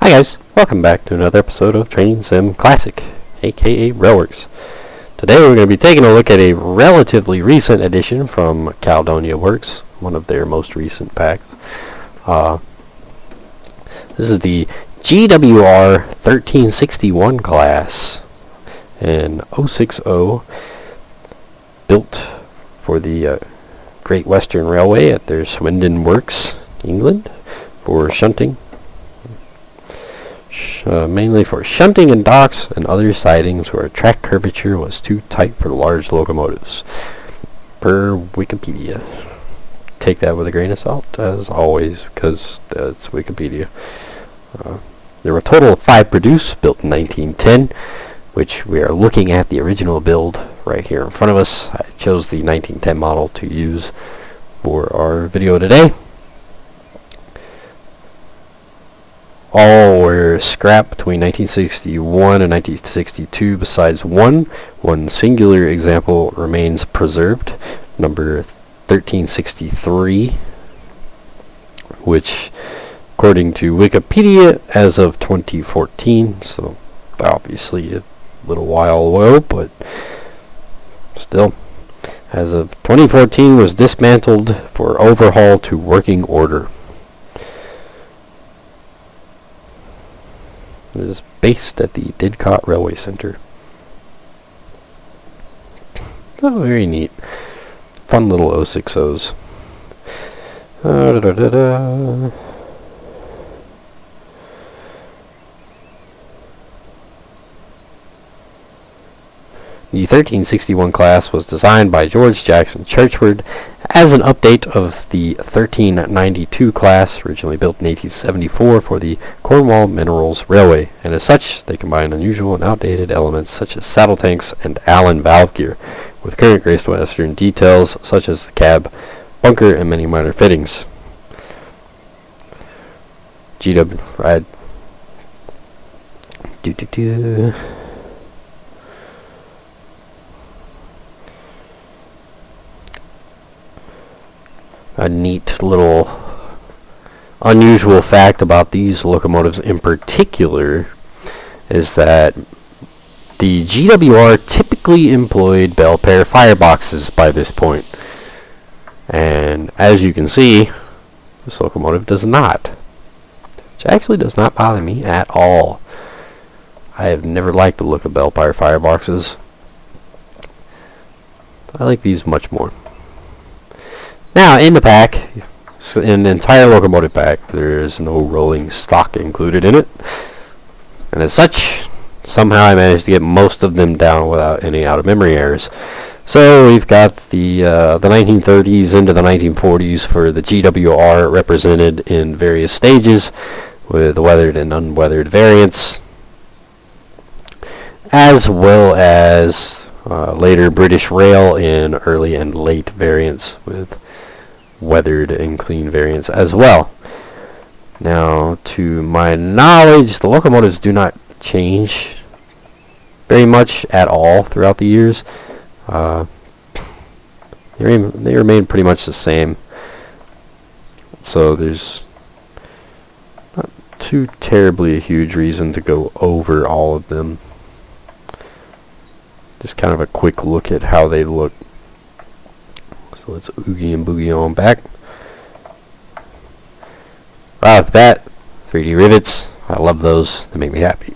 Hi guys, welcome back to another episode of Training Sim Classic, aka Railworks. Today we're going to be taking a look at a relatively recent addition from Caledonia Works, one of their most recent packs. This is the GWR 1361 class, an 060 built for the Great Western Railway at their Swindon Works, England, for shunting. Mainly for shunting in docks and other sidings where track curvature was too tight for large locomotives, per Wikipedia. Take that with a grain of salt, as always, because that's Wikipedia. There were a total of 5 produced, built in 1910, which we are looking at the original build right here in front of us. I chose the 1910 model to use for our video today. All were scrapped between 1961 and 1962 besides one. One singular example remains preserved, number 1363, which, according to Wikipedia, as of 2014, so obviously a little while ago, but still, as of 2014, was dismantled for overhaul to working order. It is based at the Didcot Railway Centre. Oh, very neat. Fun little 060s. The 1361 class was designed by George Jackson Churchward as an update of the 1392 class, originally built in 1874 for the Cornwall Minerals Railway, and as such, they combine unusual and outdated elements such as saddle tanks and Allen valve gear, with current Great Western details such as the cab, bunker, and many minor fittings. GWR. A neat little unusual fact about these locomotives in particular is that the GWR typically employed Bell-Pair fireboxes by this point. And as you can see, this locomotive does not. Which actually does not bother me at all. I have never liked the look of Bell-Pair fireboxes. I like these much more. Now, in the pack, an entire locomotive pack, there is no rolling stock included in it. And as such, somehow I managed to get most of them down without any out-of-memory errors. So we've got the 1930s into the 1940s for the GWR represented in various stages, with weathered and unweathered variants, as well as later British Rail in early and late variants with weathered and clean variants as well. Now, to my knowledge, the locomotives do not change very much at all throughout the years. They remain pretty much the same. So there's not too terribly a huge reason to go over all of them. Just kind of a quick look at how they look. So let's oogie and boogie on back. Right off the bat, 3D rivets. I love those. They make me happy.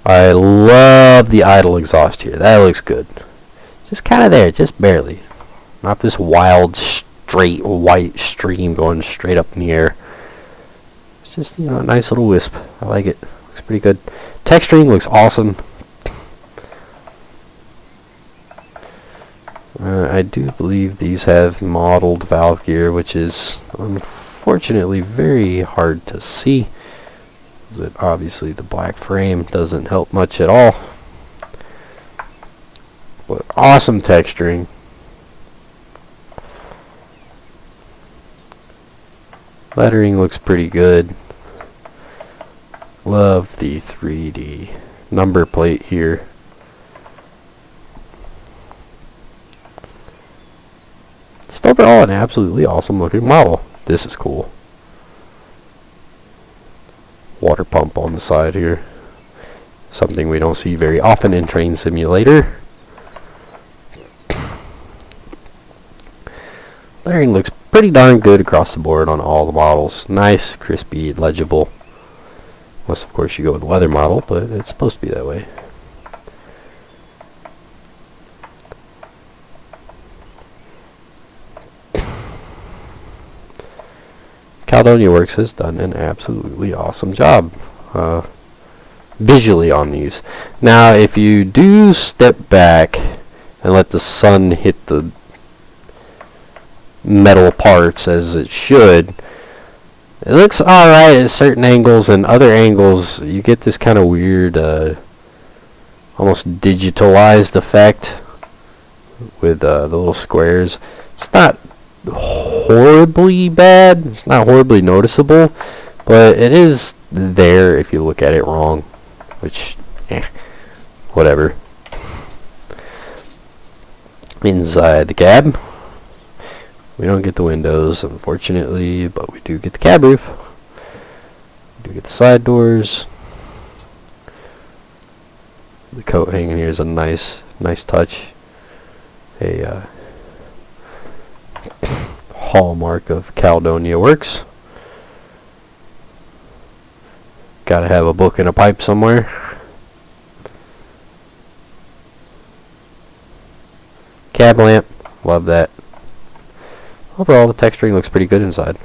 I love the idle exhaust here. That looks good. Just kind of there, just barely. Not this wild, straight white stream going straight up in the air. It's just, a nice little wisp. I like it. Looks pretty good. Texturing looks awesome. I do believe these have modeled valve gear, which is unfortunately very hard to see. Obviously the black frame doesn't help much at all. But awesome texturing. Lettering looks pretty good. Love the 3D number plate here. just overall an absolutely awesome looking model. This is cool. Water pump on the side here. Something we don't see very often in Train Simulator. Lettering looks pretty darn good across the board on all the models. Nice, crispy, legible. Unless, of course, you go with the leather model, but it's supposed to be that way. Caledonia Works has done an absolutely awesome job visually on these. Now, if you do step back and let the sun hit the metal parts as it should, it looks alright at certain angles, and other angles you get this kind of weird almost digitalized effect with the little squares. It's not horribly bad, it's not horribly noticeable, but it is there if you look at it wrong, which whatever. Inside the cab, we don't get the windows, unfortunately, but we do get the cab roof. We do get the side doors. The coat hanging here is a nice touch. A hallmark of Caledonia Works. Gotta have a book and a pipe somewhere. Cab lamp, love that. Overall, the texturing looks pretty good inside.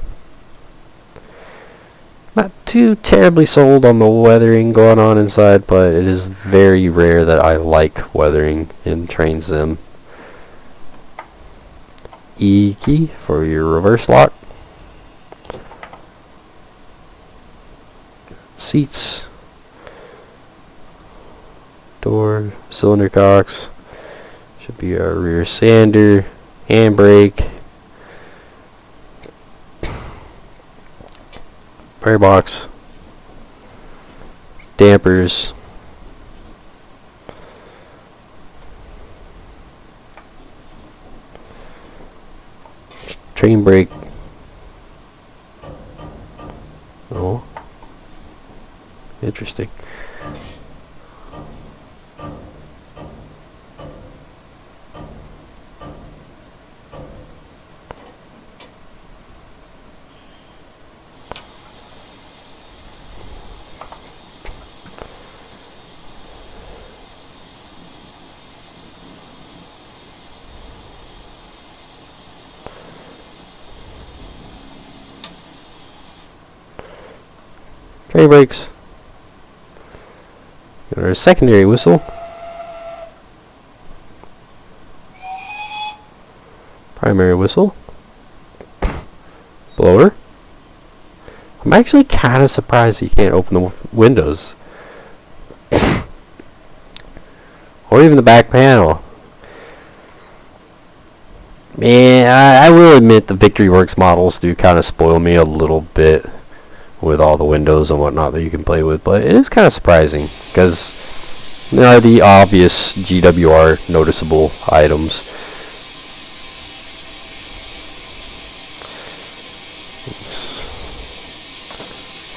Not too terribly sold on the weathering going on inside, but it is very rare that I like weathering in Train Sim. E key for your reverse lock. Seats. Door. Cylinder cocks. Should be our rear sander. Handbrake. Fire box. Dampers. Train brake. Oh, interesting. Train brakes. Got our secondary whistle. Primary whistle. Blower. I'm actually kind of surprised you can't open the windows. Or even the back panel. Man, I will admit the Victory Works models do kind of spoil me a little bit with all the windows and whatnot that you can play with, but it is kind of surprising because there are the obvious GWR noticeable items. Let's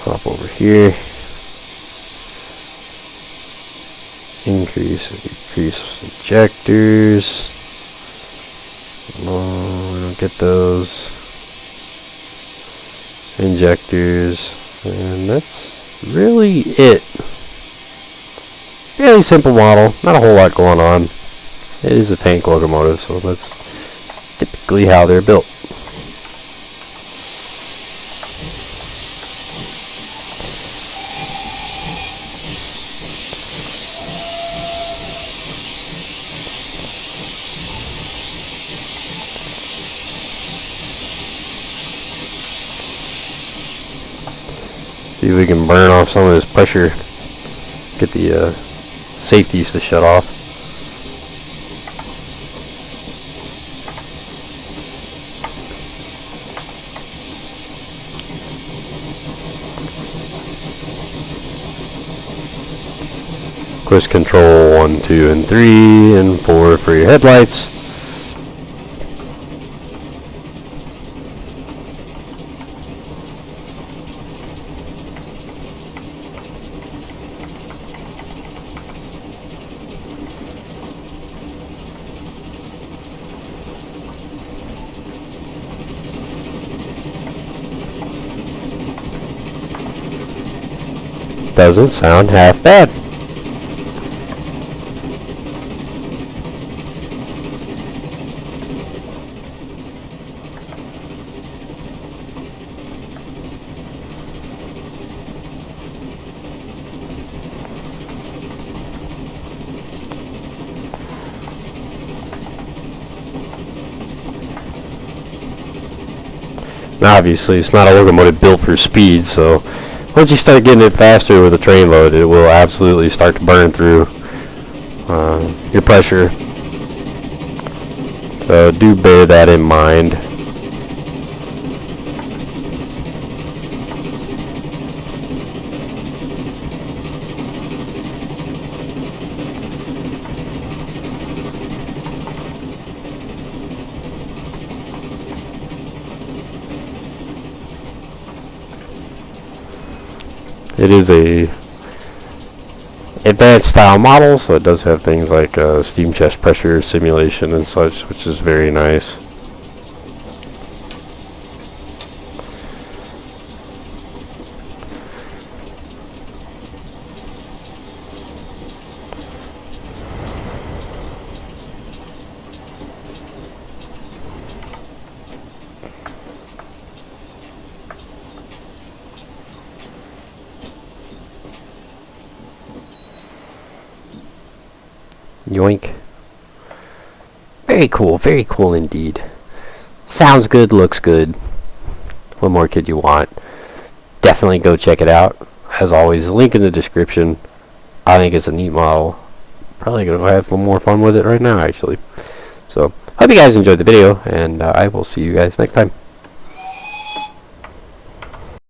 hop over here. Increase and decrease injectors. No, we don't get those. Injectors, and that's really it. Fairly simple model, not a whole lot going on. It is a tank locomotive, so that's typically how they're built. See if we can burn off some of this pressure. Get the safeties to shut off. Cruise control 1, 2, and 3, and 4 for your headlights. Doesn't sound half bad. Now, obviously, it's not a locomotive built for speed, so once you start getting it faster with a train load, it will absolutely start to burn through your pressure. So do bear that in mind. It is a advanced style model, so it does have things like steam chest pressure simulation and such, which is very nice. Yoink. Very cool indeed. Sounds good, looks good. What more could you want? Definitely go check it out. As always, link in the description. I think it's a neat model. Probably gonna have a little more fun with it right now, actually. So, hope you guys enjoyed the video, and I will see you guys next time.